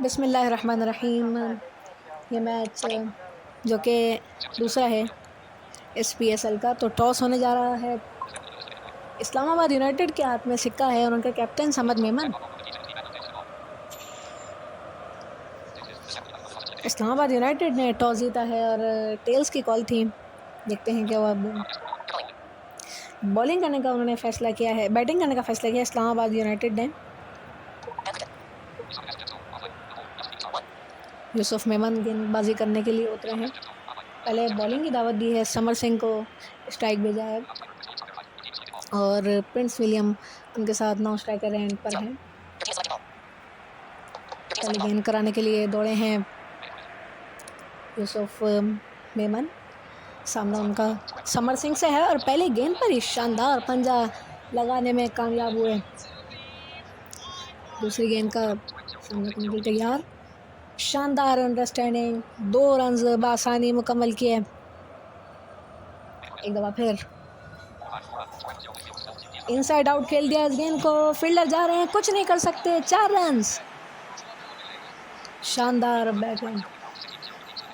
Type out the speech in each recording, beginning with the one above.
बिस्मिल्लाहिर्रहमानिर्रहीम। ये मैच जो कि दूसरा है इस PSL का, तो टॉस होने जा रहा है। इस्लामाबाद यूनाइटेड के हाथ में सिक्का है और उनका कैप्टन समद मेमन। इस्लामाबाद यूनाइटेड ने टॉस जीता है और टेल्स की कॉल थी। देखते हैं कि वो अब बॉलिंग करने का उन्होंने फैसला किया है, बैटिंग करने का फैसला किया इस्लामाबाद यूनाइटेड ने। यूसुफ मेमन गेंदबाजी करने के लिए उतरे हैं। पहले बॉलिंग की दावत दी है, समर सिंह को स्ट्राइक भेजा है और प्रिंस विलियम उनके साथ नौ स्ट्राइकर एंड पर हैं। पहले गेंद कराने के लिए दौड़े हैं यूसुफ मेमन। सामना उनका समर सिंह से है और पहली गेंद पर ही शानदार पंजा लगाने में कामयाब हुए। दूसरी गेंद का सामना करने के लिए तैयार। शानदार अंडरस्टैंडिंग, 2 रन्स बासानी मुकम्मल किए। एक दफ़ा फिर इनसाइड आउट खेल दिया इस गेंद को। फील्डर जा रहे हैं, कुछ नहीं कर सकते। 4 रन्स। शानदार बैटिंग।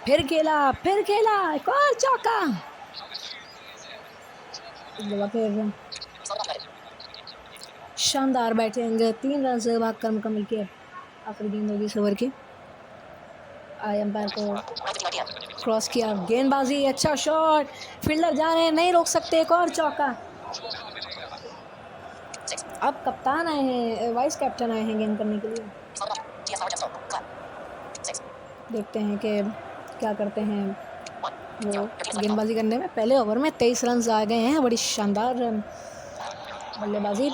फिर खेला एक और चौका। एक दफ़ा फिर शानदार बैटिंग, 3 रन से भागकर मुकम्मल किए। आखिरी गेंद होगी इस ओवर की। अंपायर को क्रॉस किया, गेंदबाजी, अच्छा शॉट। फील्डर जा रहे हैं, नहीं रोक सकते। एक और चौका। अब कप्तान आए हैं, वाइस कैप्टन आए हैं गेंद करने के लिए। देखते हैं कि क्या करते हैं वो गेंदबाजी करने में। पहले ओवर में 23 रन आ गए हैं। बड़ी शानदार बल्लेबाजी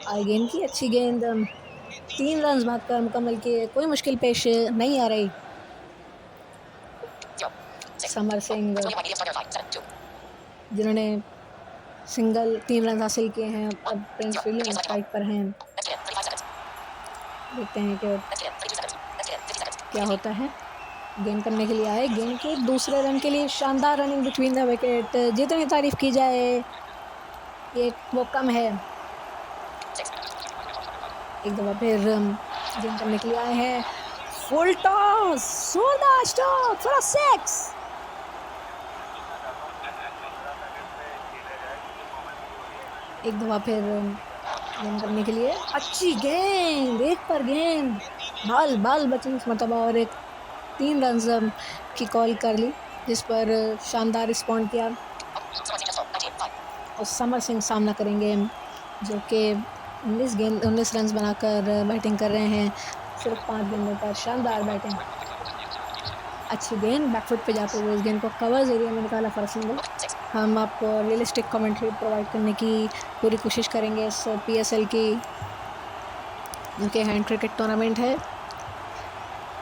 आई गेंद की, अच्छी गेंद। 3 रन भागकर मुकम्मल किए। कोई मुश्किल पेश नहीं आ रही। समर सिंह जिन्होंने सिंगल 3 रन हासिल किए हैं, अब प्रिंस विलियम स्ट्राइक पर हैं। देखते हैं कि क्या होता है। गेंद करने के लिए आए, गेंद के दूसरे रन के लिए शानदार रनिंग बिटवीन द विकेट। जितनी तारीफ की जाए ये वो कम है। एक दफ़ा फिर गेंद करने के लिए आए हैं। फुल टॉस, जोरदार स्ट्रोक फॉर 6। एक दफ़ा फिर गेंद करने के लिए, अच्छी गेंद, एक पर गेंद, बाल बची इस मतलब, और एक 3 रन की कॉल कर ली, जिस पर शानदार रिस्पॉन्ड किया। और समर सिंह सामना करेंगे जो कि 19 रन बनाकर बैटिंग कर रहे हैं सिर्फ 5 गेंदों पर। शानदार बैटिंग, अच्छी गेंद, बैकफुट पे जाते हुए इस गेंद को कवर्स एरिया में निकाला फॉर सिंगल। हम आपको रियलिस्टिक कमेंट्री प्रोवाइड करने की पूरी कोशिश करेंगे इस PSL की, जो कि हैंड क्रिकेट टूर्नामेंट है।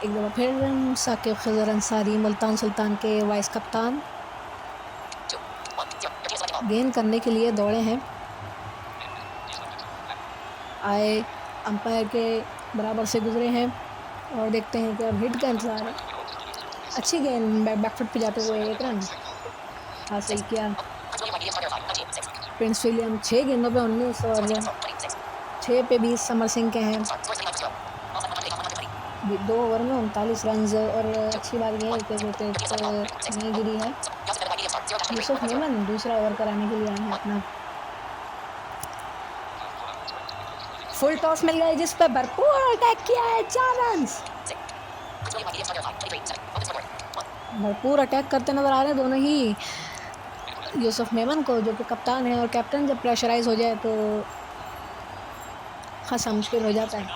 एक दफ़ा फिर साकिब खजर अंसारी, मुल्तान सुल्तान के वाइस कप्तान, गेंद करने के लिए दौड़े हैं। आए, अंपायर के बराबर से गुजरे हैं और देखते हैं कि अब हिट का इंतजार है। अच्छी गेंद, बैकफुट पे जाते हुए 1 रन हासिल किया। प्रिंस विलियम 6 गेंदों पे 19 और 6 पे 20 समर सिंह के हैं। 2 ओवर में 39 रन और अच्छी बात यह है कि विकेट नहीं गिरी है। यूसुफ मेमन दूसरा ओवर कराने के लिए आए हैं अपना। फुल टॉस मिल गया जिस पर भरपूर अटैक किया है। 4 रन, भरपूर अटैक करते नजर आ रहे हैं दोनों ही। यूसुफ मेमन को, जो कि कप्तान है, और कैप्टन जब प्रेशराइज हो जाए तो खासा मुश्किल हो जाता है,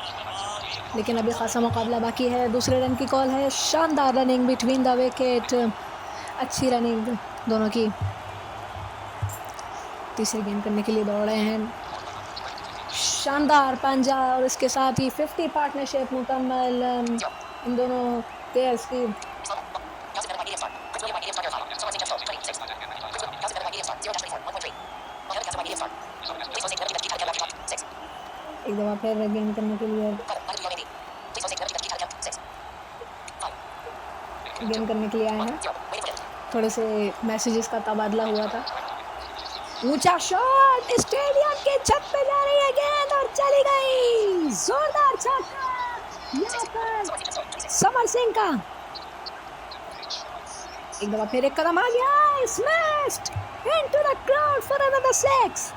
लेकिन अभी खासा मुकाबला बाकी है। दूसरे रन की कॉल है। शानदार रनिंग बिटवीन द विकेट, अच्छी रनिंग दोनों की। तीसरी गेंद करने के लिए दौड़ रहे हैं। शानदार पंजा और इसके साथ ही 50 पार्टनरशिप मुकम्मल इन दोनों प्लेयर्स की। एक दफ़ा फिर गेंद करने के लिए आए हैं। थोड़े से मैसेजेस का तबादला हुआ था। ऊंचा शॉट, स्टेडियम के छत पे जा रही है गेंद और चली गई। जोरदार छक्का, समर सिंह का एक दफा फिर एक कदम आ गया, smashed into the crowd for another 6।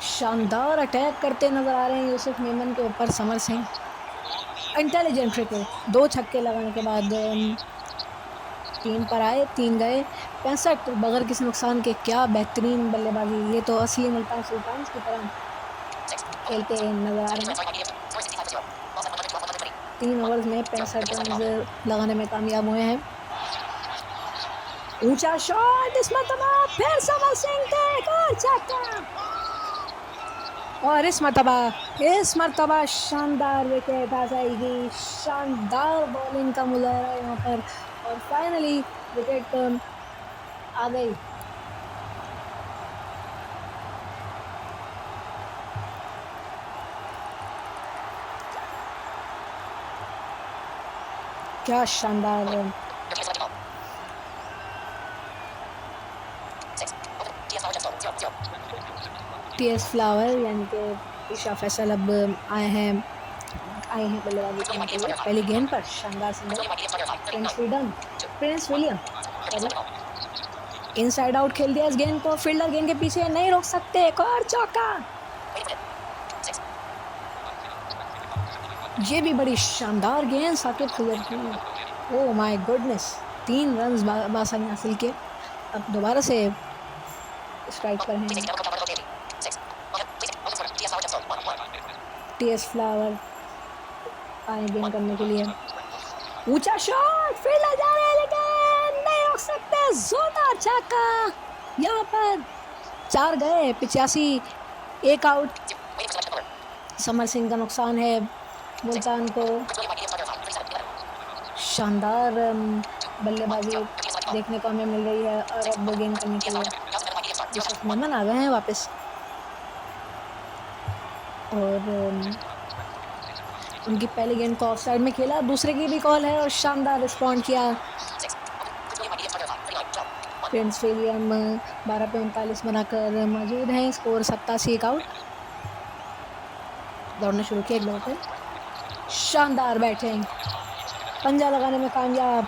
शानदार अटैक करते नजर आ रहे हैं यूसुफ मेमन के ऊपर समर सिंह। इंटेलिजेंट विकेट, 2 छक्के लगाने के बाद 3 पर आए, 3 गए, 65 बगैर किसी नुकसान के। क्या बेहतरीन बल्लेबाजी, ये तो असली मुल्तान सुल्तान्स की तरह खेलते नजर आ रहे हैं। 3 ओवर्स में 65 रन लगाने में कामयाब हुए हैं। ऊंचा शॉट, इस मरतबा फिर समर सिंह का एक और छक्का, और इस मरतबा शानदार विकेट आ जाएगी। शानदार बॉलिंग का मुजाहरा यहाँ पर, और फाइनली विकेट आ गई। क्या शानदार टीएस फ्लावर यानी कि ईशा फैसल अब आए हैं बल्लेबाजी करने के लिए। पहली गेंद पर शानदार single, Prince William inside out खेल दिया इस गेंद को, फील्डर गेंद के पीछे नहीं रोक सकते। एक और चौका, ये भी बड़ी शानदार गेंद साकिब खजर की। ओह माय गुडनेस, 3 रन बासानी हासिल किए। अब दोबारा से स्ट्राइक पर हैं टीएस फ्लावर, आए गेंद करने के लिए। ऊंचा शॉट, फील्डर जा रहे हैं लेकिन नहीं रोक सकते। जोरदार छक्का, यहाँ पर 4 गए, 85, 1 आउट। समर सिंह का नुकसान है मुल्तान को। शानदार बल्लेबाजी देखने को हमें मिल रही है, और अब गेंद करने के लिए यूसुफ मेमन आ गए हैं वापस, और उनकी पहली गेंद को ऑफसाइड में खेला, दूसरे की भी कॉल है और शानदार रिस्पॉन्ड किया। प्रिंस विलियम 12 पे 39 बनाकर मौजूद हैं, स्कोर 87, 1 आउट। दौड़ना शुरू किया एक बार फिर, शानदार बैटिंग, पंजा लगाने में कामयाब,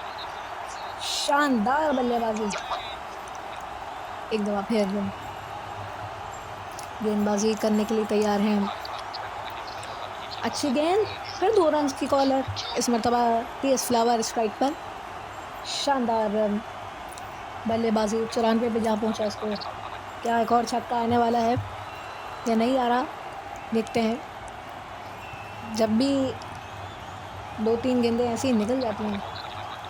शानदार बल्लेबाजी। एक दफा फिर गेंदबाजी करने के लिए तैयार हैं, अच्छी गेंद, फिर 2 रन की कॉल है। इस मरतबा टीएस फ्लावर स्ट्राइक पर, शानदार बल्लेबाजी, 94 पे जा पहुंचा स्कोर। क्या एक और छक्का आने वाला है या नहीं आ रहा, देखते हैं। जब भी 2-3 गेंदें ऐसी निकल जाती हैं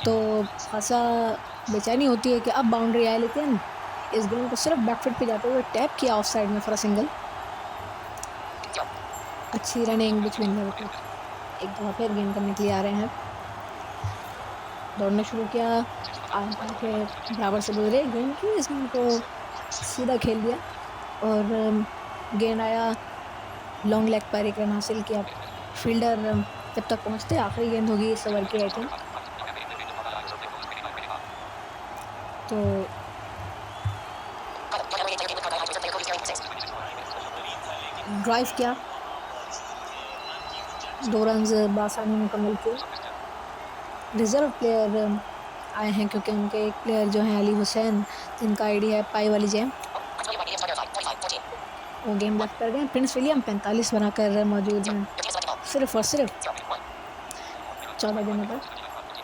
तो खासा बेचैनी होती है कि अब बाउंड्री आए, लेकिन इस गेंद को सिर्फ बैकफुट पे जाते हुए टैप किया ऑफ साइड में फॉर सिंगल। अच्छी रनिंग बिटवीन द विकेट। एक दफ़ा फिर गेंद करने के लिए आ रहे हैं, दौड़ना शुरू किया, आगे बराबर से गुजरे गेंद की, इस गेंद को सीधा खेल दिया और गेंद आया लॉन्ग लेग पर, 1 रन हासिल किया। फील्डर जब तक पहुंचते आखिरी गेंद होगी इस ओवर की, आई थिंक। तो ड्राइव किया, 2 रन बासानी मुकम्मल किए। रिजर्व प्लेयर आए हैं क्योंकि उनके एक प्लेयर जो हैं अली हुसैन, जिनका आईडी है पाई वाली जैम, वो गेम लग कर गए। प्रिंस विलियम 45 बनाकर मौजूद हैं, सिर्फ और सिर्फ 14 गेंदों पर।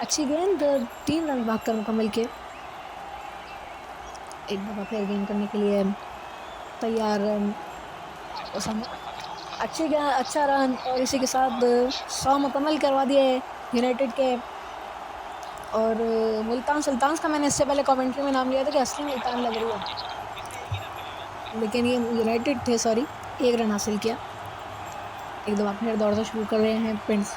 अच्छी गेंद, 3 रन भागकर मुकम्मल किए। एक दफ़ा फिर गेंद करने के लिए तैयार अच्छी गेंद, अच्छा रन, और इसी के साथ 100 मुकम्मल करवा दिए यूनाइटेड के। और मुल्तान सुल्तान्स का मैंने इससे पहले कमेंट्री में नाम लिया था कि असली मुल्तान लग रही है, लेकिन ये यूनाइटेड थे, सॉरी। 1 रन हासिल किया। एक दफ़ा फिर दौड़ना शुरू कर रहे हैं प्रिंस।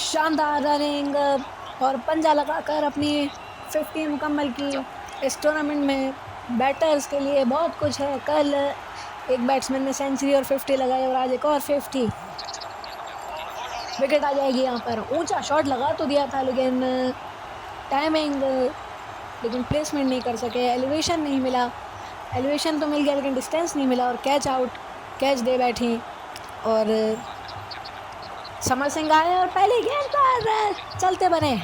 शानदार रनिंग और पंजा लगाकर अपनी 50 मुकम्मल की। इस टूर्नामेंट में बैटर्स के लिए बहुत कुछ है। कल एक बैट्समैन ने सेंचुरी और 50 लगाई और आज एक और 50। विकेट आ जाएगी यहाँ पर। ऊंचा शॉट लगा तो दिया था, लेकिन टाइमिंग, लेकिन प्लेसमेंट नहीं कर सके, एलिवेशन नहीं मिला। एलिवेशन तो मिल गया लेकिन डिस्टेंस नहीं मिला और कैच दे बैठी और समर सिंह आए और पहली गेंद पर चलते बने।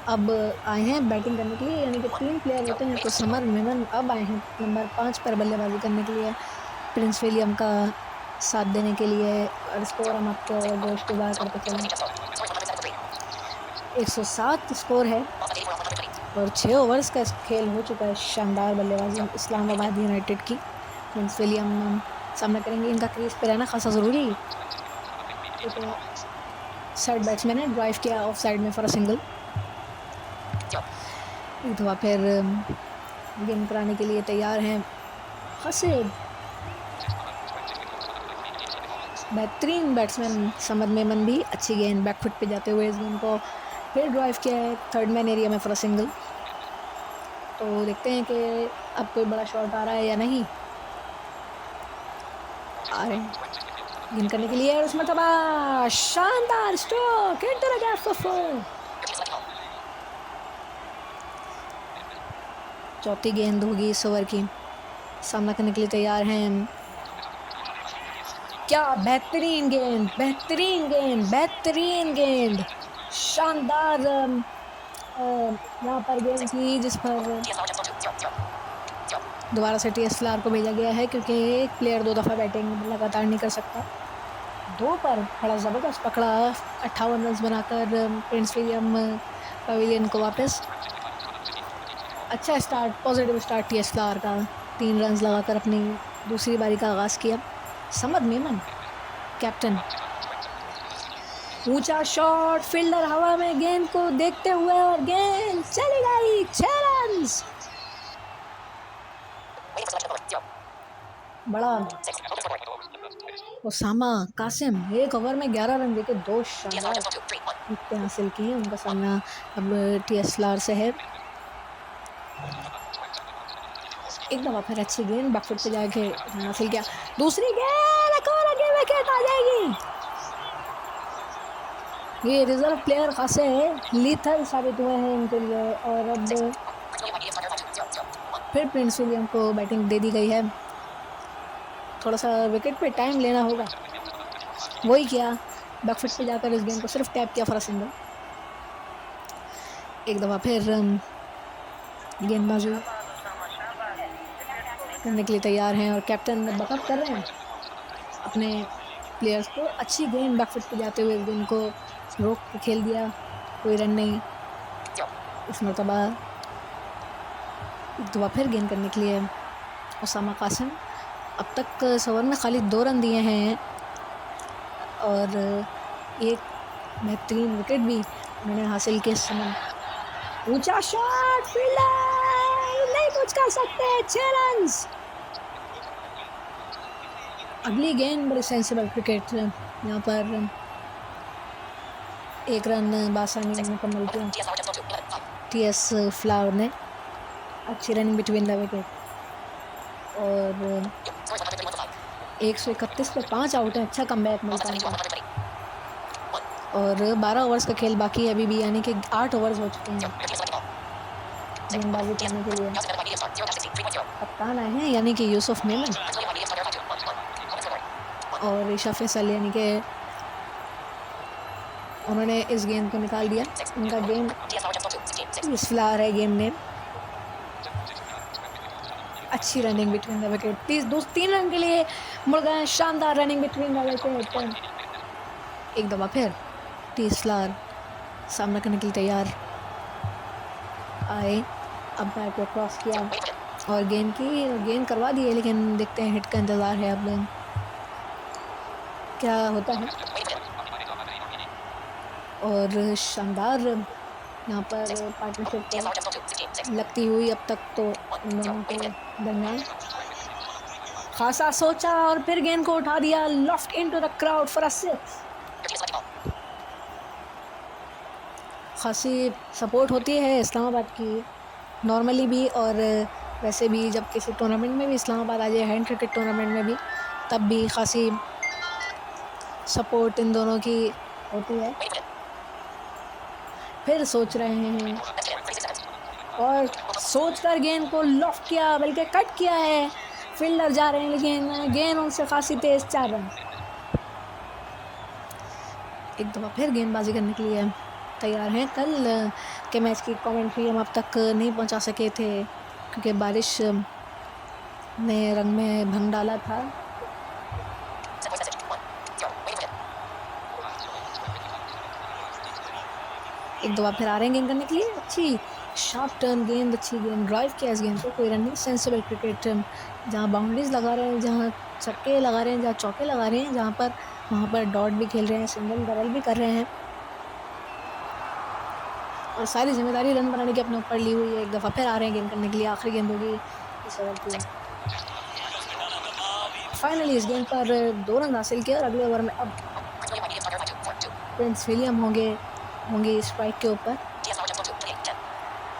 अब आए हैं बैटिंग करने के लिए, यानी कि 3 प्लेयर होते हैं, तो समर मेमन अब आए हैं नंबर 5 पर बल्लेबाजी करने के लिए प्रिंस विलियम का साथ देने के लिए। और स्कोर हम आपको गोश के बाहर करते चलें, 107 स्कोर है और 6 ओवर्स का खेल हो चुका है। शानदार बल्लेबाजी इस्लामाबाद यूनाइटेड की। प्रिंस विलियम सामना करेंगे, इनका क्रीज पे रहना खासा ज़रूरी। तो साइड बैट्समैन ने ड्राइव किया ऑफ साइड में फॉर अ सिंगल। एक दफ़ा फिर गेंद कराने के लिए तैयार हैं हसीब, बेहतरीन बैट्समैन समर मेमन भी। अच्छी गेंद बैकफुट पे जाते हुए इस गेंद को फिर ड्राइव किया है थर्ड मैन एरिया में फॉर अ सिंगल। तो देखते हैं कि अब कोई बड़ा शॉट आ रहा है या नहीं। आ रहे हैं गेंद करने के लिए और उसमें तबा शानदार stroke into the gap for 4। चौथी गेंद होगी इस ओवर की, सामना करने के लिए तैयार हैं। क्या बेहतरीन गेंद, बेहतरीन गेंद, बेहतरीन गेंद, शानदार यहाँ पर गेंद थी जिस पर दोबारा से टी एस फ्लावर को भेजा गया है क्योंकि एक प्लेयर 2 दफ़ा बैटिंग लगातार नहीं कर सकता। 2 पर बड़ा ज़बरदस्त पकड़ा, 58 रन बनाकर प्रिंस विलियम पवेलियन को वापस। अच्छा start, positive start T S flower का, 3 रन लगाकर अपनी दूसरी बारी का आगाज़ किया। समर मेमन कैप्टन, ऊंचा शॉट, फील्डर हवा में गेंद को देखते हुए और गेंद चली गई, 6 रन। बड़ा ओसामा कासिम 1 ओवर में 11 रन देके 2 शानदार विकेटें हासिल की हैं। उनका सामना अब टी एस फ्लावर से है। एक दफ़ा फिर अच्छी गेंद बैकफुट पे जाके हासिल किया, दूसरी गेंद एक और आगे विकेट आ जाएगी। ये रिजर्व प्लेयर खासे लीथल साबित हुए हैं इनके लिए और अब फिर प्रिंस विलियम को बैटिंग दे दी गई है। थोड़ा सा विकेट पे टाइम लेना होगा, वही किया, बैकफुट पे जाकर इस गेंद को सिर्फ टैप किया फॉर अ सिंगल। एक दफ़ा फिर गेंदबाजी करने के लिए तैयार हैं और कैप्टन बकअप कर रहे हैं अपने प्लेयर्स को। अच्छी गेंद बैकफुट पे जाते हुए इस गेंद को रोक के खेल दिया, कोई रन नहीं। इस मरतबा एक दफ़ा फिर गेंद करने के लिए ओसामा कासिम। अब तक इस ओवर में खाली 2 रन दिए हैं और एक बेहतरीन विकेट भी उन्होंने हासिल किया इस समय। ऊंचा शॉट, फील्डर नहीं कुछ कर सकते, 6 रन। अगली गेंद बड़ी सेंसिबल क्रिकेट, यहाँ पर 1 रन बासानी ने मुकम्मल किया टी एस फ्लावर ने। अच्छी रनिंग बिटवीन द विकेट और 131 पे 5 आउट है, अच्छा कमबैक मिलता है और 12 ओवर्स का खेल बाकी है अभी भी, यानी कि 8 ओवर्स हो चुके हैं गेंदबाजी करने के लिए। कप्तान आए हैं यानी कि यूसुफ मेमन और ईशा फैसल, यानी कि उन्होंने इस गेंद को निकाल दिया। उनका गेम इस फ्लावर है गेम नेम। अच्छी running between the wicket, 3 run के लिए मुड़ गए, शानदार रनिंग बिटवीन द विकेट। एक दफ़ा फिर टी एस फ्लावर सामना करने के लिए तैयार आए, अंपायर को क्रॉस किया और गेंद करवा दी है, लेकिन देखते हैं हिट का इंतज़ार है अब क्या होता है। और शानदार यहाँ पर पार्टनरशिप लगती हुई अब तक तो इन दोनों के दरमियान। खासा सोचा और फिर गेंद को उठा दिया, loft into the crowd for a 6। खासी सपोर्ट होती है इस्लामाबाद की नॉर्मली भी और वैसे भी, जब किसी टूर्नामेंट में भी इस्लामाबाद आ जाए, हैंड क्रिकेट टूर्नामेंट में भी, तब भी खासी सपोर्ट इन दोनों की होती है। फिर सोच रहे हैं और सोचकर गेंद को लॉफ्ट किया, बल्कि कट किया है। फील्डर जा रहे हैं लेकिन गेंद उनसे खासी तेज, 4 रन। एक दफ़ा फिर गेंदबाजी करने के लिए तैयार हैं। कल के मैच की कमेंट्री हम अब तक नहीं पहुंचा सके थे क्योंकि बारिश ने रंग में भंग डाला था। एक दो बार फिर आ रहे हैं गेंद करने के लिए। अच्छी शार्प टर्न गेंद, अच्छी गेंद, ड्राइव किया इस गेंद को। कोई रन नहीं, सेंसिबल क्रिकेट। जहाँ बाउंड्रीज लगा रहे हैं, जहाँ छक्के लगा रहे हैं, जहाँ चौके लगा रहे हैं, जहाँ पर वहाँ पर डॉट भी खेल रहे हैं, सिंगल डबल भी कर रहे हैं और सारी जिम्मेदारी रन बनाने की अपने ऊपर ली हुई है। एक दफ़ा फिर आ रहे हैं गेंद करने के लिए। आखिरी गेंद होगी इस ओवर की। फाइनली इस गेंद पर 2 रन हासिल किया और अगले ओवर में अब प्रिंस विलियम होंगे स्ट्राइक के ऊपर।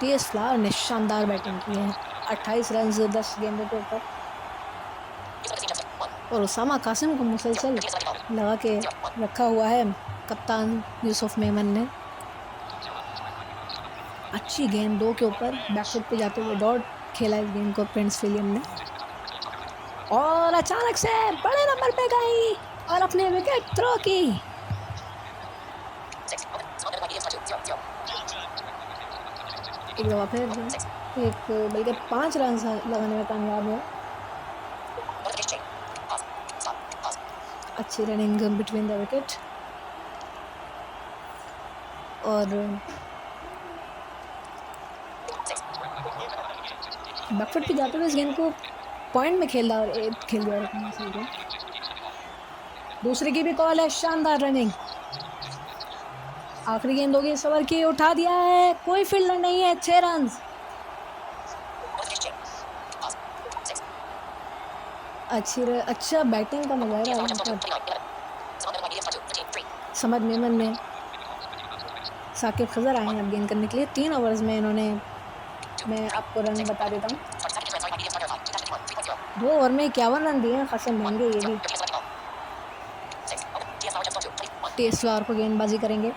टीएस फ्लावर ने शानदार बैटिंग की है, 28 रन 10 गेंदों के ऊपर। और उसामा कासिम को मुसलसल लगा के रखा हुआ है कप्तान यूसुफ मेमन ने। अच्छी गेंद 2 के ऊपर बैकफुट पे जाते हुए डॉट खेला इस गेंद को प्रिंस विलियम ने और अचानक से बड़े नंबर पे गई और अपने विकेट थ्रो की। एक दफा फिर एक बल्कि 5 रन लगाने में कामयाब हुआ। अच्छी रनिंग बिटवीन द विकेट और बैकफुट पे जाते हुए इस गेंद को पॉइंट में खेल दिया। दूसरी की भी कॉल है, शानदार रनिंग। आखिरी गेंद होगी इस ओवर की, उठा दिया है, कोई फील्डर नहीं है, 6 रन। अच्छा बैटिंग का नजारा समद मेमन ने। साकिब खजर आए हैं अब गेंद करने के लिए। 3 ओवर्स में इन्होंने, मैं आपको रन बता देता हूँ, 2 ओवर में 51 रन दिए हैं, खासे महंगे ये भी। टीएस फ्लावर को गेंदबाजी करेंगे।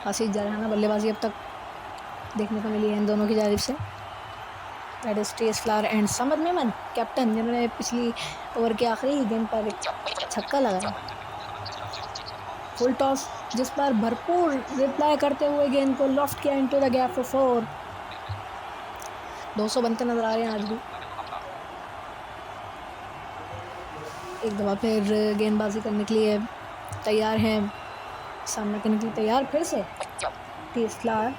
खासी जराना बल्लेबाजी अब तक देखने को मिली है इन दोनों की जानिब से। That is TS flower and Samad Memon, captain, जिन्होंने पिछली ओवर के आखिरी गेंद पर एक छक्का लगाया। फुल टॉस जिस पर भरपूर रिप्लाई करते हुए गेंद को लॉफ्ट किया इनटू द गैप फॉर 4। 200 बनते नजर आ रहे हैं आज भी। एक दफ़ा फिर गेंदबाजी करने के लिए तैयार हैं, सामना करने के लिए तैयार फिर से टीएस फ्लावर।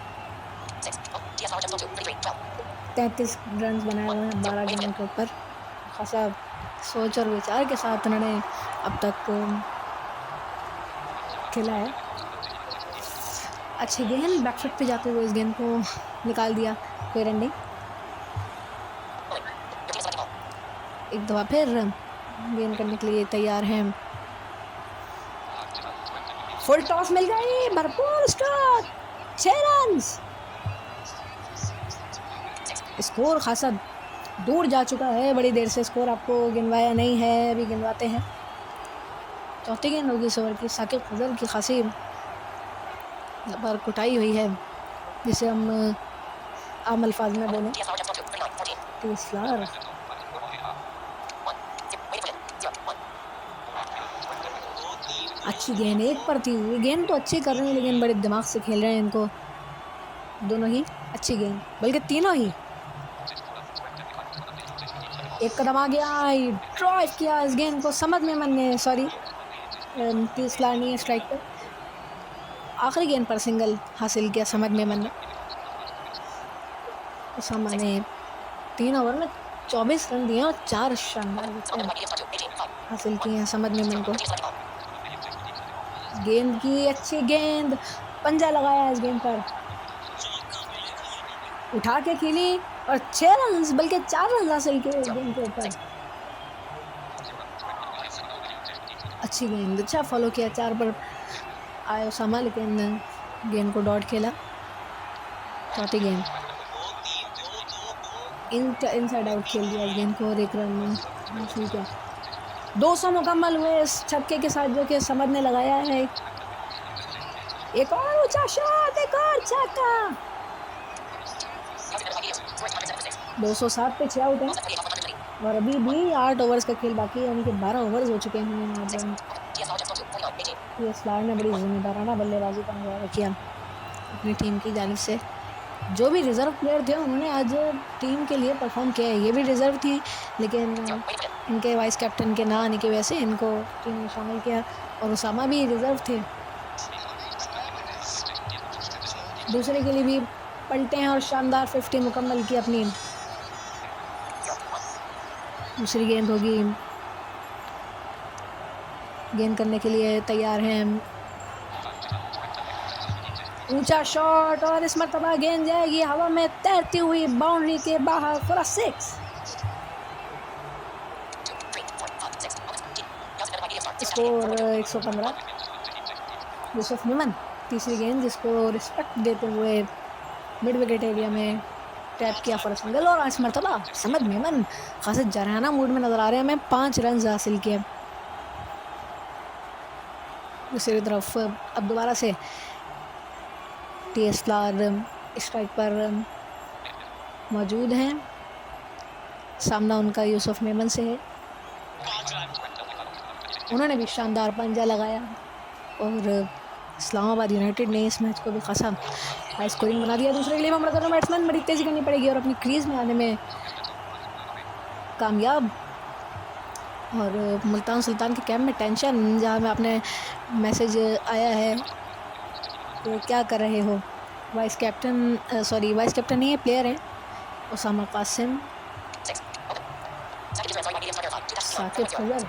33 रन बनाए हुए हैं 12 गेंदों के ऊपर। खासा सोच और विचार के साथ उन्होंने अब तक खेला है। अच्छी गेंद बैकफुट पे जाते हुए इस गेंद को निकाल दिया, कोई रन नहीं। एक दफ़ा फिर गेंद करने के लिए तैयार हैं। फुल टॉस मिल गई, भरपूर स्ट्रोक, 6 रन। स्कोर खासा दूर जा चुका है, बड़ी देर से स्कोर आपको गिनवाया नहीं है, अभी गिनवाते हैं। चौथी गेंद होगी इस ओवर की। साकिब खजर की खासी पर कुटाई हुई है, जिसे हम आम अल्फाज में बोलें। टीएस फ्लावर अच्छी गेंद, एक पर थी गेंद, तो अच्छी कर रहे हैं लेकिन बड़े दिमाग से खेल रहे हैं इनको दोनों ही। अच्छी गेंद, बल्कि तीनों ही। एक कदम आ गया, ड्राइव किया इस गेंद को समद मेमन ने, सॉरी टीएस फ्लावर नहीं है स्ट्राइक पर। आखिरी गेंद पर सिंगल हासिल किया समद मेमन ने। उसामा ने 3 ओवर में 24 रन दिए और 4 शानदार विकेट हासिल किए हैं समद मेमन को। गेंद की अच्छी गेंद, पंजा लगाया इस गेंद पर, उठा के खेली और 6 रन, बल्कि 4 रन हासिल किए इस गेंद के ऊपर। अच्छी गेंद, अच्छा फॉलो किया, 4 पर आया उसामा लेकिन गेंद को डॉट खेला। चौथी गेंद इनसाइड आउट खेल दिया इस गेंद को और 1 रन हासिल किया। 200 मुकम्मल हुए इस छक्के के साथ जो कि समद ने लगाया है। एक और ऊंचा शॉट, एक और छक्का। 207 पे 6 आउट हैं और अभी भी 8 ओवर्स का खेल बाकी है, यानी कि 12 ओवर्स हो चुके हैं। TSR ने बड़ी जिम्मेदाराना बल्लेबाजी का मुजाहरा किया अपनी टीम की जानिब से। जो भी रिज़र्व प्लेयर थे उन्होंने आज टीम के लिए परफॉर्म किया है। ये भी रिज़र्व थी, लेकिन इनके वाइस कैप्टन के ना आने की वजह से इनको टीम में शामिल किया, और उसामा भी रिज़र्व थे। दूसरे के लिए भी पलटे हैं और शानदार 50 मुकम्मल की अपनी। दूसरी गेंद होगी, गेंद करने के लिए तैयार हैं। ऊंचा शॉट और इस मरतबा गेंद जाएगी हवा में तैरती हुई बाउंड्री के बाहर फॉर 6। स्कोर 115। यूसुफ मेमन तीसरी गेंद, जिसको रिस्पेक्ट देते हुए मिड विकेट एरिया में टैप किया फॉर सिंगल, और इस मरतबा समद मेमन खासा जराना मूड में नजर आ रहे हैं। हमें 5 रन हासिल किए। दूसरी तरफ अब दोबारा से TSR स्ट्राइक पर मौजूद हैं। सामना उनका यूसुफ मेमन से है। उन्होंने भी शानदार पंजा लगाया और इस्लामाबाद यूनाइटेड ने इस मैच को भी खासा हाई स्कोरिंग बना दिया। दूसरे के लिए हमला बैट्समैन बड़ी तेज़ी करनी पड़ेगी और अपनी क्रीज़ में आने में कामयाब। और मुल्तान सुल्तान के कैंप में टेंशन, जहाँ में आपने मैसेज आया है तो क्या कर रहे हो। वाइस कैप्टन नहीं है, प्लेयर हैं उसामा कासिम, साकिब खजर।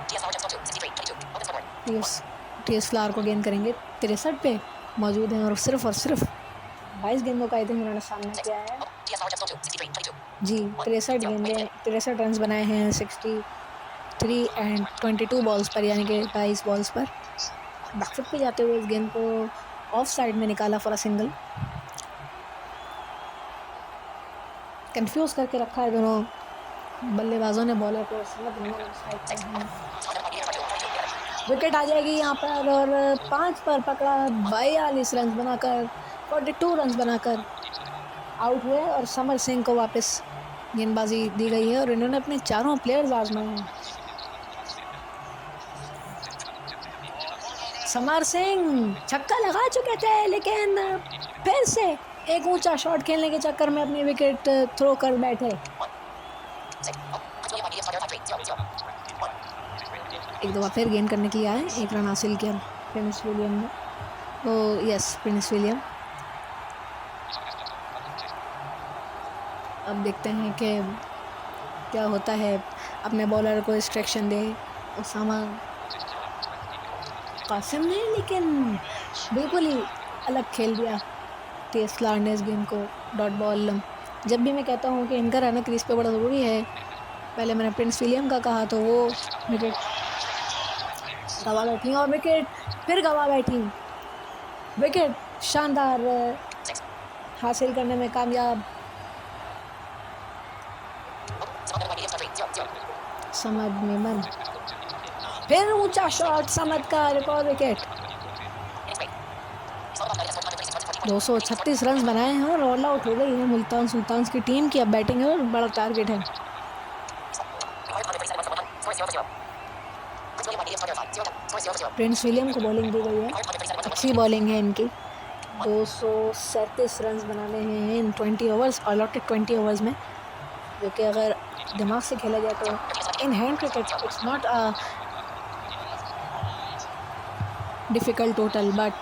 TSR को गेंद करेंगे 63 पे मौजूद हैं और सिर्फ 22 गेंदों का आई थिंक उन्होंने सामना किया है जी। 63 गेंदें, 63 रन बनाए हैं 63 एंड 22 बॉल्स पर, यानी कि 22 बॉल्स पर। बैकफुट पे जाते हुए इस गेंद को ऑफ साइड में निकाला फॉर अ सिंगल। कंफ्यूज करके रखा है दोनों बल्लेबाजों ने बॉलर को। विकेट आ जाएगी यहाँ पर और 5 पर पकड़ा, 42 रन बनाकर 42 रन बनाकर आउट हुए और समर सिंह को वापस गेंदबाजी दी गई है और इन्होंने अपने चारों प्लेयर्स आजमाए हैं। समर सिंह छक्का लगा चुके थे, लेकिन फिर से एक ऊंचा शॉट खेलने के चक्कर में अपनी विकेट थ्रो कर बैठे। एक दफा फिर गेंद करने के लिए आए, 1 रन हासिल किया प्रिंस विलियम ने। Prince William. अब देखते हैं कि क्या होता है। अपने बॉलर को डिस्ट्रैक्शन दे उसामा कासिम ने, लेकिन बिल्कुल ही अलग खेल दिया TSR ने इस गेंद को। Dot ball. जब भी मैं कहता हूँ कि इनका रहना क्रीज पे बड़ा ज़रूरी है, पहले मैंने प्रिंस विलियम का कहा तो वो विकेट गवा बैठी और विकेट फिर गवा बैठी। विकेट शानदार हासिल करने में कामयाब समद मेमन। फिर ऊंचा शॉट, समद का रिकॉर्ड विकेट। 236 रन बनाए हैं और ऑल आउट हो गई है मुल्तान सुल्तान की टीम की। अब बैटिंग है और बड़ा टारगेट है। प्रिंस विलियम को बॉलिंग दी गई है, अच्छी बॉलिंग है इनकी। 237 रन बनाने हैं इन 20 ओवर्स, अलॉटेड 20 ओवर्स में, जो कि अगर दिमाग से खेला जाए तो in hand cricket it's not a difficult total, but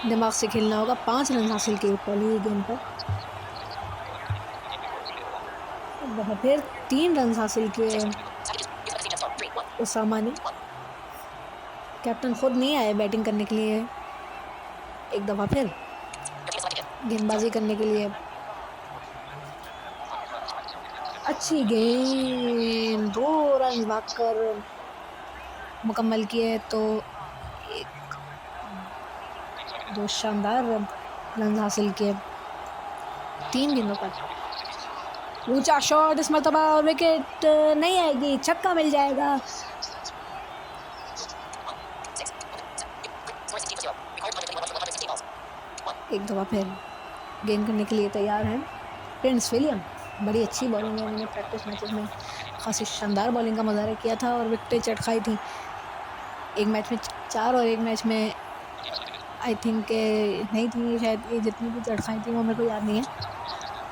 दिमाग से खेलना होगा। 5 रन हासिल किए पहली गेंद पर, वहाँ फिर 3 रन हासिल किए उसामा ने। कैप्टन खुद नहीं आए बैटिंग करने के लिए, एक दफ़ा फिर गेंदबाजी करने के लिए। अच्छी गेंद, 2 रन भागकर मुकम्मल किए तो 2 शानदार रन हासिल किए 3 गेंदों पर। ऊंचा शॉट, इस मरतबा विकेट नहीं आएगी, छक्का मिल जाएगा। एक दफ़ा फिर गेंद करने के लिए तैयार हैं प्रिंस विलियम। बड़ी अच्छी बॉलिंग है, उन्होंने प्रैक्टिस मैचेस में खासी शानदार बॉलिंग का मुजाहरा किया था और विकेटें चटखाई थी। एक मैच में 4 और एक मैच में आई थिंक नहीं थी शायद, ये जितनी भी चटखाई थी वो मेरे को याद नहीं है।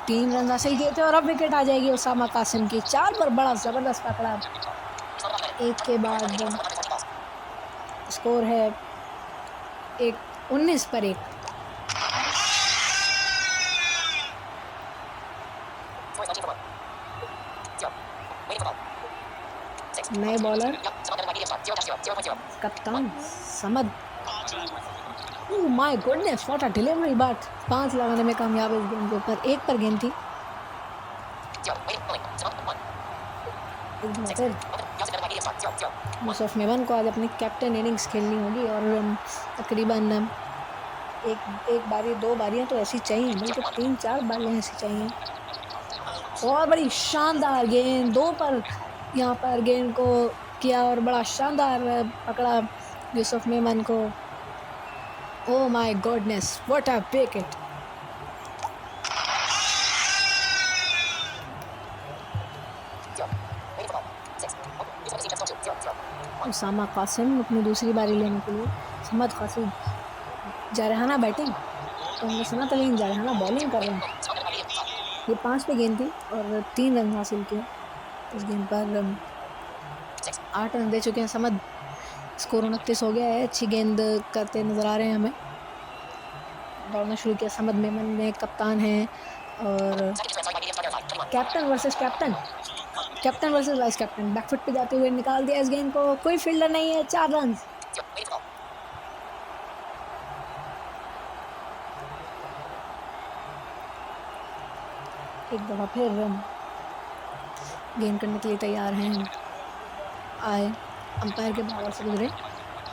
3 रन हासिल किए थे और अब विकेट आ जाएगी उसामा कासिम की। 4 पर बड़ा ज़बरदस्त पकड़ा। एक के बाद स्कोर है 19 पर 1। नए बॉलर कप्तान Samad. Oh my goodness, what a delivery, but 5 लगाने में कामयाब इस गेंद के ऊपर। 1 पर गेंद थी। फिर यूसुफ मेमन को आज अपनी कैप्टन इनिंग्स खेलनी होगी और तकरीबन एक बारी 2 बारियां तो ऐसी चाहिए, बल्कि 3-4 बारियां ऐसी चाहिए। और बड़ी शानदार गेंद 2 पर यहाँ पर गेंद को किया और बड़ा शानदार पकड़ा यूसुफ मेमन को। Oh my goodness, what a wicket. Usama Qasim अपनी दूसरी बारी लेने के लिए। समद कासिम जारहाना बैटिंग, तो हमने सुना था, लेकिन जारहाना बॉलिंग कर रहे हैं। ये 5 पे गेंद थी और 3 रन हासिल किए इस गेंद पर। 8 रन दे चुके हैं समद। स्कोर 29 हो गया है। अच्छी गेंद करते नज़र आ रहे हैं हमें। दौड़ना शुरू किया समद मेमन ने, कप्तान हैं और captain versus captain, captain versus vice captain. Back foot पे जाते हुए निकाल दिया इस गेंद को, कोई फील्डर नहीं है। 4 रन। एक दफ़ा फिर गेंद करने के लिए तैयार हैं। आए अंपायर के बराबर से गुजरे,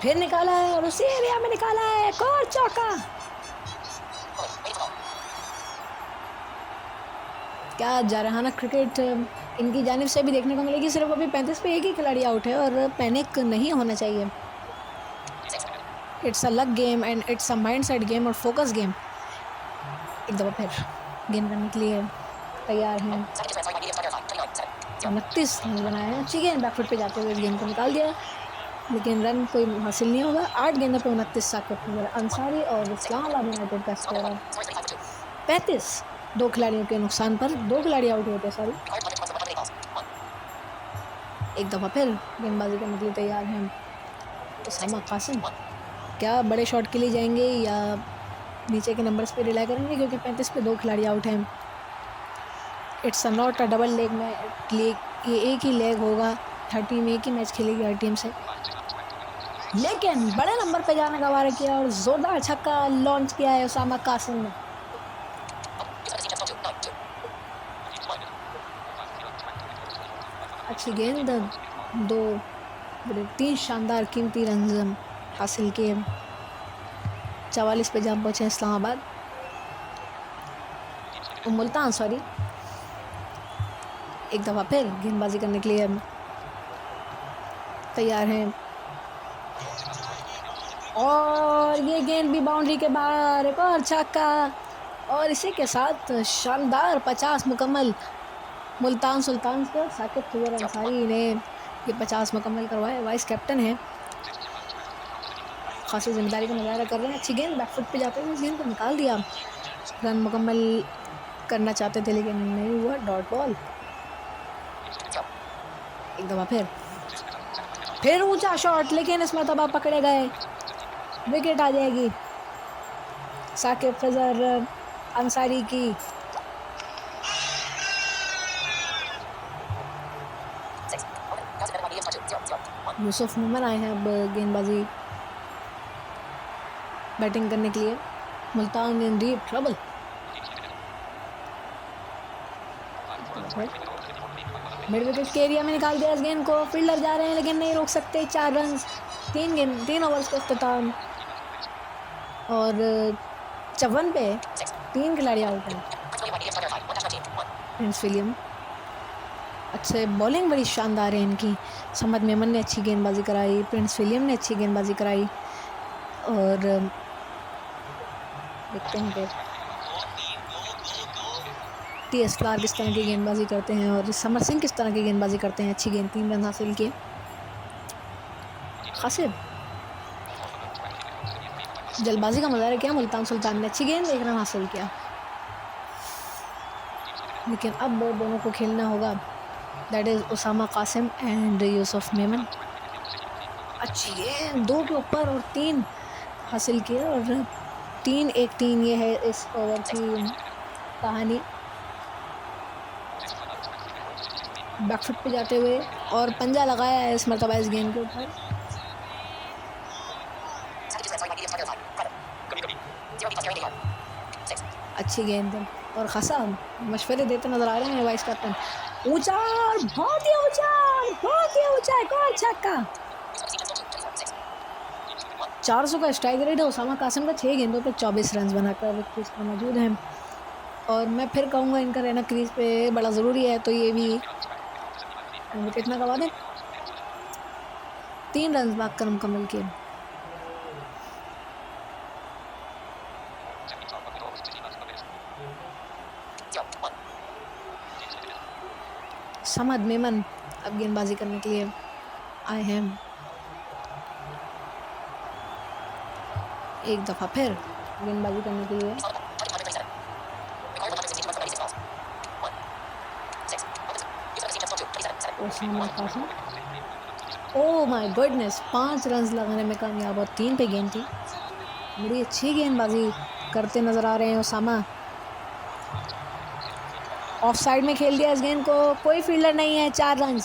फिर निकाला है और उसी एरिया में निकाला है। एक और चौका। क्या जारहाना क्रिकेट इनकी जानिब से भी देखने को मिलेगी। सिर्फ अभी 35 पे एक ही खिलाड़ी आउट है और पैनिक नहीं होना चाहिए। It's a luck game and it's a mind set game और फोकस गेम। एक दफ़ा फिर गेंद करने के लिए तैयार हैं। 29 रन बनाए हैं। अच्छी गेंद बैकफुट पे जाते हुए इस गेंद को निकाल दिया, लेकिन रन कोई हासिल नहीं होगा। 8 गेंदों पे 29 साकिब अंसारी और इस्लामाबाद यूनाइटेड का स्कोर है 35। 2 खिलाड़ियों के नुकसान पर 2 खिलाड़ी आउट हुए थे। सॉरी। एक दफ़ा फिर गेंदबाजी करने के लिए तैयार हैं उसामा कासिम। क्या बड़े शॉट के लिए जाएंगे या नीचे के नंबर्स पे रिलाई करेंगे, क्योंकि 35 पे 2 खिलाड़ी आउट हैं। It's a not a double leg में, ये एक ही लेग होगा। हर टीम एक ही मैच खेलेगी हर टीम से, लेकिन बड़े नंबर पे जाने का वार किया और जोरदार छक्का लॉन्च किया है उसामा कासिम ने। अच्छी गेंद, 3 शानदार कीमती रन हासिल किए। 44 पे जहाँ पहुँचे इस्लामाबाद, मुल्तान सॉरी। एक दफ़ा फिर गेंदबाजी करने के लिए तैयार हैं और ये गेंद भी बाउंड्री के बाहर। एक और छक्का और इसी के साथ शानदार 50 मुकम्मल मुल्तान सुल्तान को साकिब अंसारी ने ये 50 मुकम्मल करवाए। वाइस कैप्टन है, खासी जिम्मेदारी का मुजाहरा कर रहे हैं। अच्छी गेंद बैकफुट पे जाते हुए इस गेंद को निकाल दिया। रन मुकम्मल करना चाहते थे लेकिन नहीं हुआ। Dot ball. एक दफ़ा फिर ऊंचा शॉट, लेकिन इसमें तब आप पकड़े गए। विकेट आ जाएगी साकिब फजर अंसारी की। यूसुफ मेमन आए हैं अब गेंदबाजी बैटिंग करने के लिए। मुल्तान इन डीप ट्रबल। मिड विकेट के एरिया में निकाल दिया इस गेंद को। फील्डर जा रहे हैं लेकिन नहीं रोक सकते। 4 रन। 3 ओवर्स का इख्तिताम और 54 पे 3 खिलाड़ी आउट हैं। प्रिंस विलियम अच्छे, बॉलिंग बड़ी शानदार है इनकी। समद मेमन ने अच्छी गेंदबाजी कराई, प्रिंस विलियम ने अच्छी गेंदबाजी कराई और देखते हैं कि टी.एस. क्लार्क किस तरह की गेंदबाजी करते हैं और समर सिंह किस तरह की गेंदबाजी करते हैं। अच्छी गेंद, 3 रन हासिल किए। कासिम जल्दबाजी का मुजाहरा किया मुल्तान सुल्तान ने, अच्छी गेंद, 1 रन हासिल किया। लेकिन अब दोनों को खेलना होगा, that is Usama Qasim and Yusuf Memon. अच्छी गेंद, 2 के ऊपर और 3 हासिल किए और 3-1-3 ये है इस ओवर की कहानी। बैकफुट पे जाते हुए और पंजा लगाया है इस मरतबा इस गेंद के ऊपर। अच्छी गेंद और खासा मशवरे देते नजर आ रहे हैं वाइस कैप्टन। ऊंचा, बहुत ही ऊंचा, बहुत ही ऊंचा, कौन छक्का। 400 का स्ट्राइक रेट है उसामा कासिम का। 6 गेंदों पे 24 रन बनाकर क्रीज पर मौजूद हैं और मैं फिर कहूँगा इनका रहना क्रीज पे बड़ा ज़रूरी है, तो ये भी विकेट ना गवा दें। 3 रन भागकर मुकम्मल किए। समद मेमन अब गेंदबाजी करने के लिए आए हैं। एक दफ़ा फिर गेंदबाजी करने के लिए ओह माय गॉडनेस, 5 रन लगाने में कामयाब और 3 पे गेंद थी। बड़ी अच्छी गेंदबाजी करते नजर आ रहे हैं उसामा। ऑफ साइड में खेल दिया इस गेंद को, कोई फील्डर नहीं है। 4 रन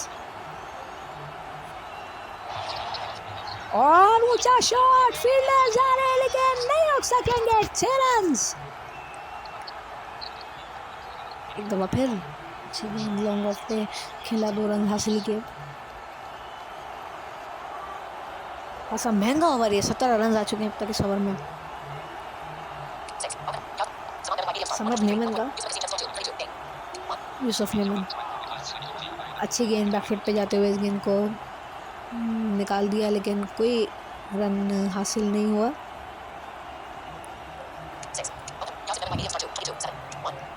और ऊंचा शॉट, फील्डर जा रहे हैं लेकिन नहीं रोक सकेंगे। 6 रन। एक दफा फिर अच्छी गेंद लॉन्ग ऑफ पे खेला, 2 रन हासिल किए। ऐसा महंगा ओवर है, 17 रन आ चुके हैं अब तक इस ओवर में। समद मेमन का, यूसुफ मेमन। अच्छी गेंद, बैकफुट पे जाते हुए इस गेंद को निकाल दिया लेकिन कोई रन हासिल नहीं हुआ।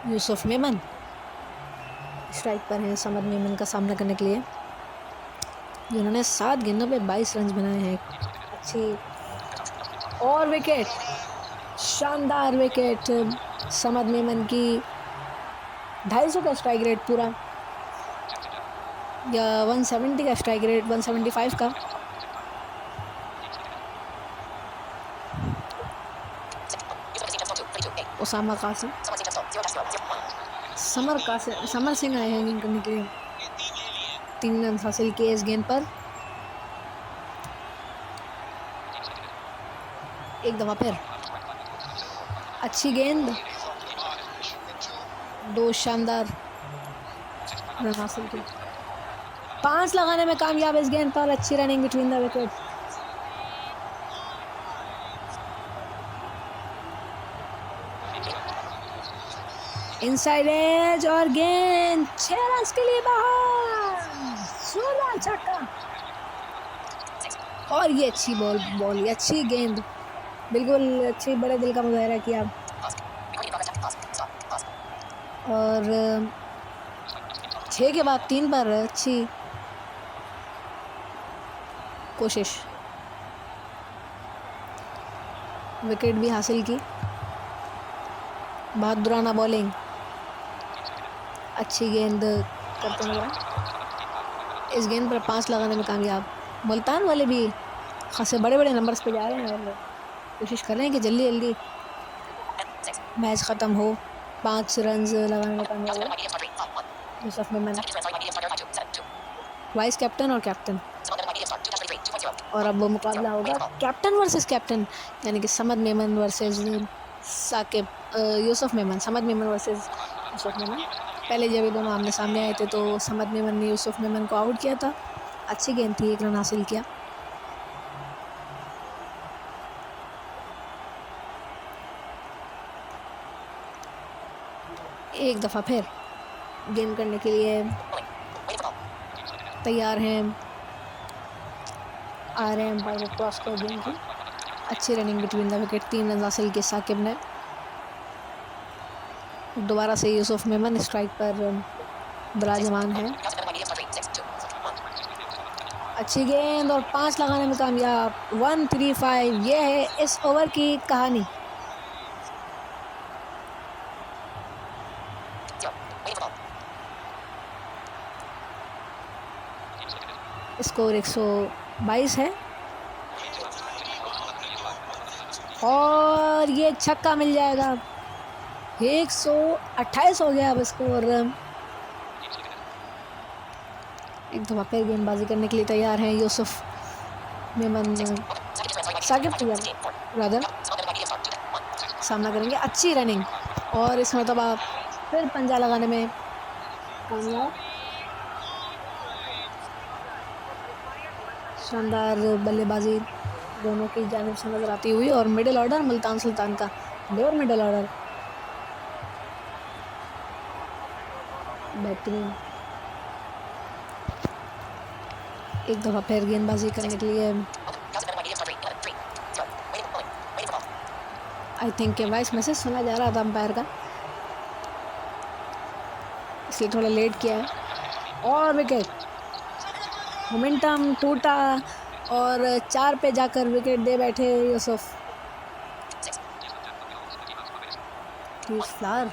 यूसुफ मेमन स्ट्राइक पर हैं समद मेमन का सामना करने के लिए, जिन्होंने 7 गेंदों पे 22 रन बनाए हैं। अच्छी और विकेट, शानदार विकेट समद मेमन की। 250 का स्ट्राइक रेट पूरा, या 170 का स्ट्राइक रेट, 175 का। उसामा कासिम, समर सिंह आए हैं गेंद करने के लिए। 3 रन हासिल किए इस गेंद पर। एक दफा फिर अच्छी गेंद, 2 शानदार रन हासिल किए। 5 लगाने में कामयाब इस गेंद पर। अच्छी running between the wicket. Inside edge और गेंद 6 रन के लिए बाहर। 16 छक्का और ये अच्छी बॉल, ये अच्छी गेंद, बिल्कुल अच्छी, बड़े दिल का मुजाहरा किया और 6 के बाद 3 पर अच्छी कोशिश, विकेट भी हासिल की। बहादुराना बॉलिंग, अच्छी गेंद करते नजर। इस गेंद पर 5 लगाने में कामयाब। मुल्तान वाले भी खासे बड़े बड़े नंबर्स पे जा रहे हैं और कोशिश कर रहे हैं कि जल्दी जल्दी मैच ख़त्म हो। 5 रन लगाने में कामयाब यूसुफ मेमन, वाइस कैप्टन और कैप्टन। और अब वो मुकाबला होगा कैप्टन वर्सेस कैप्टन, यानी कि समद मेमन वर्सेस साकिब, यूसुफ मेमन। समद मेमन वर्सेस यूसुफ मेमन। पहले जब ये दोनों आमने सामने आए थे तो समद मेमन ने यूसुफ मेमन को आउट किया था। अच्छी गेंद थी, 1 रन हासिल किया। एक दफ़ा फिर गेंद करने के लिए तैयार हैं, आ रहे हैं एम्पायर को क्रॉस कर गेंद की। अच्छी running between the wicket, 3 run हासिल किए साकिब ने। दोबारा से यूसुफ मेमन स्ट्राइक पर विराजमान है। अच्छी गेंद और 5 लगाने में कामयाब। 135 ये है इस ओवर की कहानी। स्कोर 122 है और ये छक्का मिल जाएगा। 128 हो गया अब स्कोर। एक दफा फिर गेंदबाजी करने के लिए तैयार हैं यूसुफ मेमन। साकिब रादर सामना करेंगे। अच्छी रनिंग और इस मरतबा फिर पंजा लगाने में कामयाब। शानदार बल्लेबाजी दोनों की जानिब से नजर आती हुई और मिडिल ऑर्डर मुल्तान सुल्तान का लोअर मिडिल ऑर्डर बेहतरीन। एक दफ़ा फिर गेंदबाजी करने के लिए आई थिंक के वॉइस मैसेज सुना जा रहा था अंपायर का, इसलिए थोड़ा लेट किया है। और विकेट, मोमेंटम टूटा और 4 पे जाकर विकेट दे बैठे यूसुफ। फ्लावर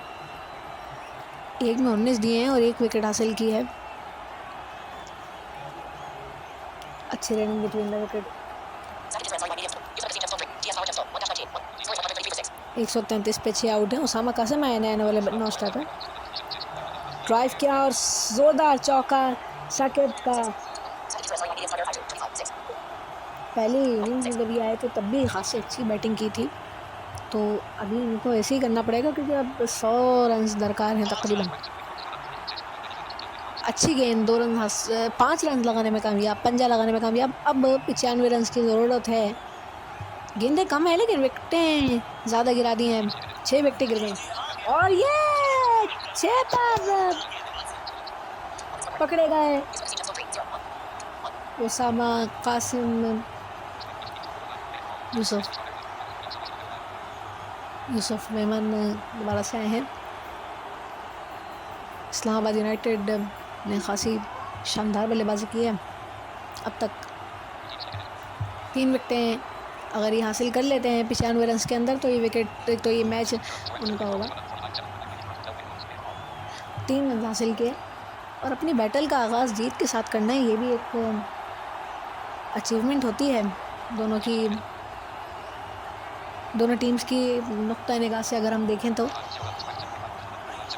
1 में 19 दिए हैं और 1 विकेट हासिल की है। अच्छी रनिंग बिटवीन द विकेट। 133 पे 6 आउट है। उसामा कासिम आए नए वाले 9 स्टार्टर। ड्राइव किया और जोरदार चौका साकिब का। पहली इनिंग्स में जब ये आए थे तब भी खासी अच्छी बैटिंग की थी, तो अभी इनको ऐसे ही करना पड़ेगा क्योंकि अब 100 रन दरकार हैं तकरीबन। अच्छी गेंद, 2 रन 5 रन लगाने में कामयाब, पंजा लगाने में कामयाब। अब 95 रन की ज़रूरत है। गेंदें कम है लेकिन विकेटें ज़्यादा गिरा दी हैं। 6 विकेटें गिर गई और ये 6 पर पकड़े गए उसामा कासिम। यूसुफ मेमन दोबारा से आए हैं। इस्लामाबाद यूनाइटेड ने खासी शानदार बल्लेबाजी की है अब तक। 3 विकेटें अगर ये हासिल कर लेते हैं 95 रन के अंदर तो ये मैच उनका होगा। 3 रन हासिल किए और अपनी बैटल का आगाज़ जीत के साथ करना है, ये भी एक अचीवमेंट होती है दोनों टीम्स की नुक्ता निगाह से। अगर हम देखें तो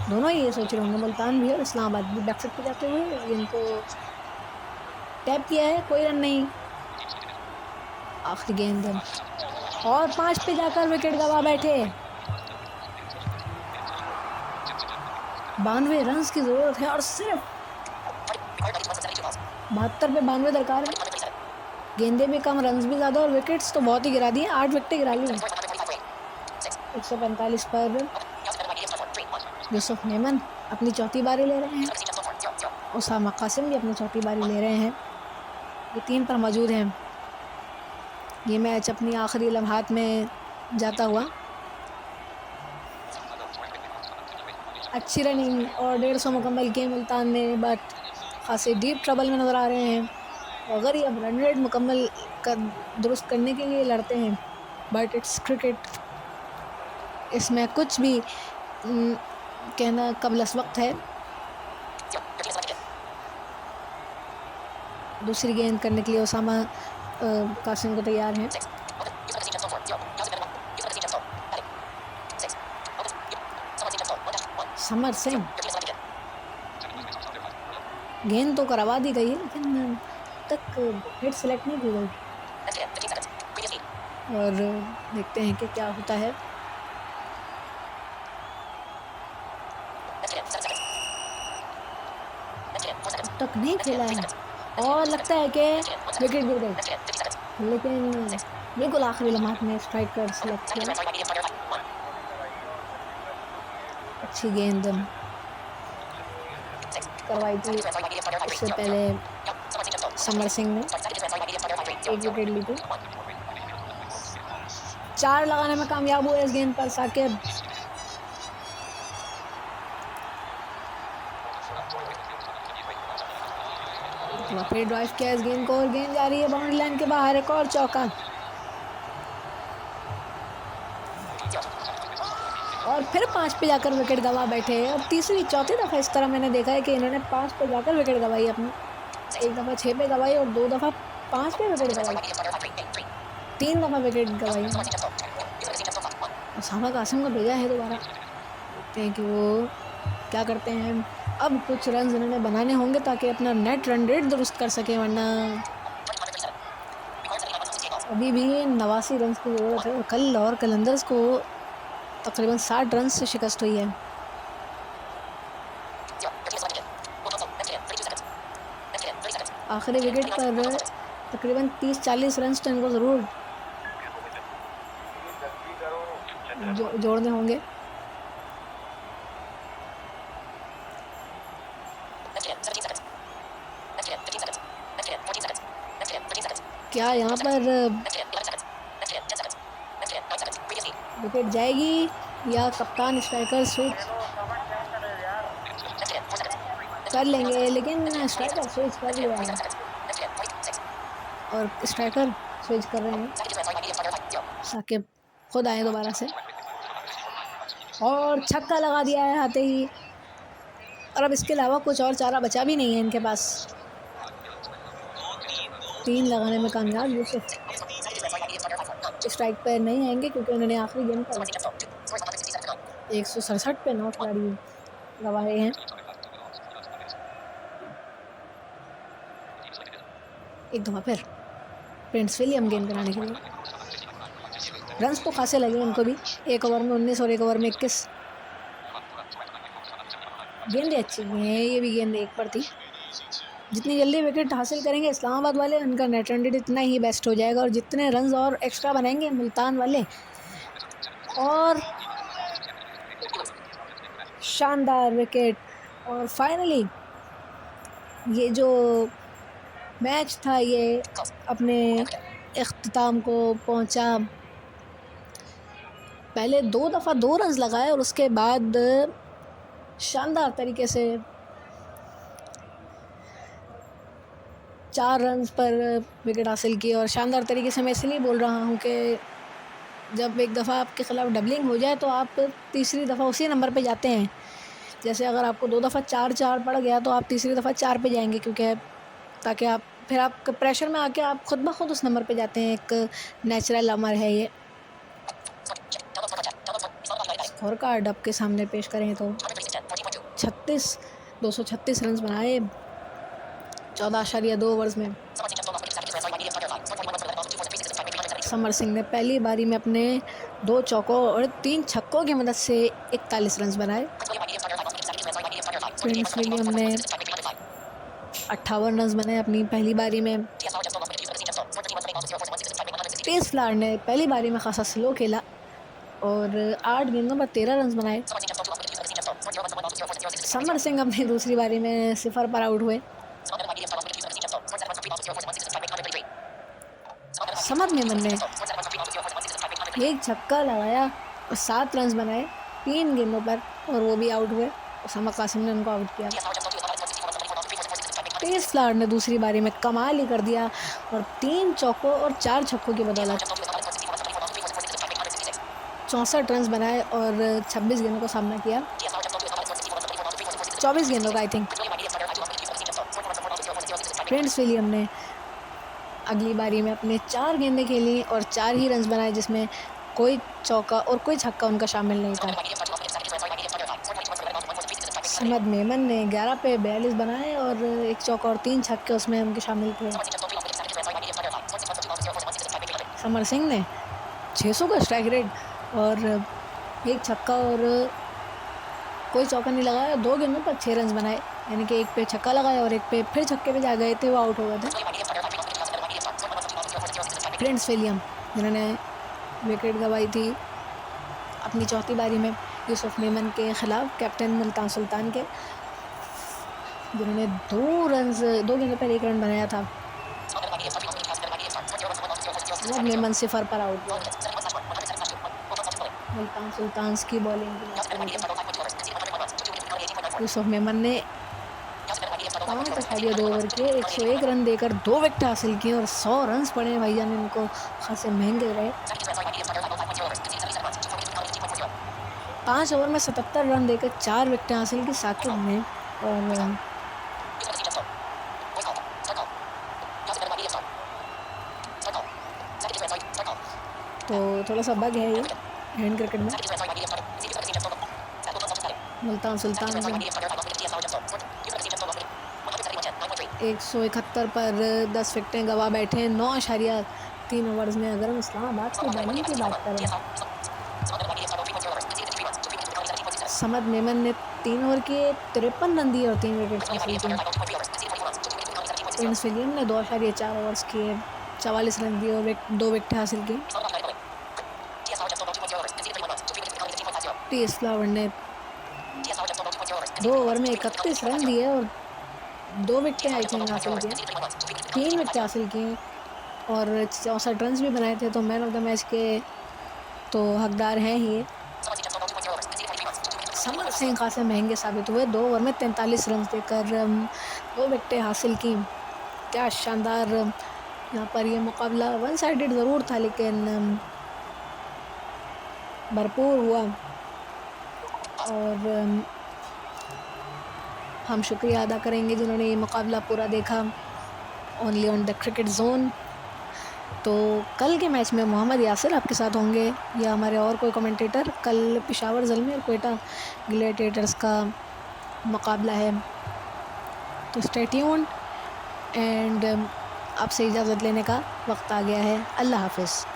दोनों ही ये सोच रहे होंगे, मुल्तान भी और इस्लामाबाद भी। बैकफुट पे जाते हुए इनको टैप किया है, कोई रन नहीं। आखिरी गेंद और 5 पे जाकर विकेट गवा बैठे। 92 रन की ज़रूरत है और सिर्फ 72 पे 92 दरकार है। गेंदे भी कम, रन भी ज़्यादा और विकेट्स तो बहुत ही गिरा दिए। 8 विकेटें गिरा ली हैं। 145 पर यूसुफ मेमन अपनी चौथी बारी ले रहे हैं। उसामा कासिम भी अपनी चौथी बारी ले रहे हैं। ये 3 पर मौजूद हैं। ये मैच अपनी आखिरी लम्हात में जाता हुआ। अच्छी रनिंग और 150 मुकम्मल किए मुल्तान ने, बट खासे डीप ट्रबल में नज़र आ रहे हैं। अगर ये अब रन रेट मुकम्मल कर दुरुस्त करने के लिए लड़ते हैं, बट इट्स क्रिकेट, इसमें कुछ भी कहना कबलस वक्त है। दूसरी गेंद करने के लिए उसामा कासिम को तैयार हैं। समर सिंह, गेंद तो करवा दी गई है लेकिन तक हिट सेलेक्ट नहीं की गई और देखते हैं कि क्या होता है। तक नहीं खेला है और लगता है कि विकेट गिर गई, लेकिन बिल्कुल आखिरी लम्हात में स्ट्राइक कर सेलेक्ट किया। अच्छी गेंद करवाई थी इससे पहले समर सिंह ने, 1 विकेट ली थी। 4 लगाने में कामयाब हुए इस गेंद पर साकिब। तो फिर ड्राइव किया इस गेंद को और गेंद जा रही है बाउंड्री लाइन के बाहर, एक और चौका। और फिर 5 पे जाकर विकेट गंवा बैठे। अब तीसरी चौथी दफ़ा इस तरह मैंने देखा है कि इन्होंने 5 पे जाकर विकेट गंवाई अपनी। एक दफ़ा 6 पे गंवाई और 2 दफ़ा 5 पे विकेट गंवाई, 3 दफ़ा विकेट गंवाई। उसामा कासिम को भेजा है दोबारा, देखते हैं कि वो क्या करते हैं। अब कुछ रन इन्होंने बनाने होंगे ताकि अपना नेट रन रेट दुरुस्त कर सकें, वरना अभी भी 89 रन की ज़रूरत है। कल और कलंदर्स को तकरीबन 60 रन से शिकस्त हुई है। आखिरी विकेट पर तकरीबन 30-40 रन तो इनको ज़रूर जोड़ने होंगे। क्या यहाँ पर विकेट जाएगी या कप्तान स्ट्राइकर स्विच कर लेंगे? लेकिन स्ट्राइकर स्विच कर लिया है और स्ट्राइकर स्विच कर रहे हैं। साकिब खुद आए दोबारा से और छक्का लगा दिया है आते ही। और अब इसके अलावा कुछ और चारा बचा भी नहीं है इनके पास। 3 लगाने में कामयाब यूसुफ स्ट्राइक पर नहीं आएंगे क्योंकि उन्होंने आखिरी गेंद पर 167 पे 9 खिलाड़ी गंवाए हैं। एक दफ़ा फिर प्रिंस विलियम गेंद कराने के लिए। रन्स तो खासे लगे उनको भी, 1 ओवर में 19 और 1 ओवर में 21। गेंदें अच्छी हुई हैं, ये भी गेंद एक पर थी। जितनी जल्दी विकेट हासिल करेंगे इस्लामाबाद वाले, उनका नेट रन रेट इतना ही बेस्ट हो जाएगा। और जितने रन्स और एक्स्ट्रा बनाएंगे मुल्तान वाले, और शानदार विकेट। और फाइनली ये जो मैच था ये अपने इख्तिताम को पहुंचा। पहले 2 दफ़ा 2 रन्स लगाए और उसके बाद शानदार तरीके से 4 रन्स पर विकेट हासिल की। और शानदार तरीके से मैं इसलिए बोल रहा हूँ कि जब एक दफ़ा आपके ख़िलाफ़ डबलिंग हो जाए तो आप तीसरी दफ़ा उसी नंबर पे जाते हैं। जैसे अगर आपको 2 दफ़ा 4-4 पड़ गया तो आप तीसरी दफ़ा 4 पे जाएंगे, क्योंकि ताकि आप फिर आप प्रेशर में आके आप खुद ब खुद उस नंबर पे जाते हैं। एक नेचुरल अमर है ये। स्कोर कार्ड आपके सामने पेश करें तो 236 रन बनाए 14.2 ओवर्स में। समर सिंह ने पहली बारी में अपने 2 चौकों और 3 छक्कों की मदद से 41 रन बनाए। प्रिंस विलियम ने 58 रन बनाए अपनी पहली बारी में। पेस फ्लावर ने पहली बारी में खासा स्लो खेला और 8 गेंदों पर 13 रन बनाए। समर सिंह अपनी दूसरी बारी में 0 पर आउट हुए। समद मेमन ने 1 छक्का लगाया और 7 रन बनाए 3 गेंदों पर, और वो भी आउट हुए। उसामा कासिम ने उनको आउट किया। पेस फ्लावर ने दूसरी बारी में कमाल ही कर दिया और 3 चौकों और 4 छक्कों की बदौलत 64 रन बनाए और 26 गेंदों का सामना किया। 24 गेंदों का आई थिंक। प्रिंस विलियम ने अगली बारी में अपने 4 गेंदें खेली और 4 ही रन बनाए, जिसमें कोई चौका और कोई छक्का उनका शामिल नहीं था। समद मेमन ने 11 पे 42 बनाए और 1 चौका और 3 छक्के उसमें उनके शामिल थे। समर सिंह ने 600 का स्ट्राइक रेट और 1 छक्का और कोई चौका नहीं लगाया। 2 गेंदों पर 6 रन बनाए, यानी कि 1 पे छक्का लगाया और 1 पे फिर छक्के पे जा गए थे, वो आउट हो गए थे। प्रिंस विलियम जिन्होंने विकेट गंवाई थी अपनी चौथी बारी में यूसुफ मेमन के ख़िलाफ़, कैप्टन मुल्तान सुल्तान के, जिन्होंने 2 गेंदों पर 1 रन बनाया था। मेमन 0 पर आउट हुआ। मुल्तान सुल्तान की बॉलिंग यूसुफ मेमन ने 5 अशारिया 2 ओवर के 101 रन देकर 2 विकेट हासिल किए और 100 रन्स पड़े हैं भाईजान इनको, खासे महंगे रहे। 5 ओवर में 77 रन देकर 4 विकेटें हासिल की साकिब ने। और तो थोड़ा सा बग है ये हैंड क्रिकेट में। मुल्तान सुल्तान से 171 पर 10 विकेटें गवा बैठे हैं 9.3 ओवर्स में। अगर हम इस्लामाबाद की बॉलिंग की बात करें, समद मेमन ने 3 ओवर के 53 रन दिए और 3 विकेट हासिल किए। प्रिंस विलियम ने 2.4 ओवर्स के 44 रन दिए और 2 विकेट हासिल किए। टी.एस. फ्लावर ने 2 ओवर में 31 रन दिए और 2 विकेटें आई थिंक हासिल किए, 3 विकेट हासिल किए और 64 रन भी बनाए थे। तो मैन ऑफ द मैच के तो हकदार हैं ही। समर सिंह खासे महंगे साबित हुए, 2 ओवर में 43 रन देकर 2 विकेटें हासिल की। क्या शानदार यहाँ पर ये मुकाबला वन साइडेड ज़रूर था लेकिन भरपूर हुआ। और हम शुक्रिया अदा करेंगे जिन्होंने ये मुकाबला पूरा देखा only on the cricket zone. तो कल के मैच में मोहम्मद यासिर आपके साथ होंगे या हमारे और कोई कमेंटेटर। कल पेशावर ज़ल्मी और क्वेटा ग्लैडिएटर्स का मुकाबला है, तो स्टे ट्यून्ड एंड आपसे इजाज़त लेने का वक्त आ गया है। अल्लाह हाफ़िज़।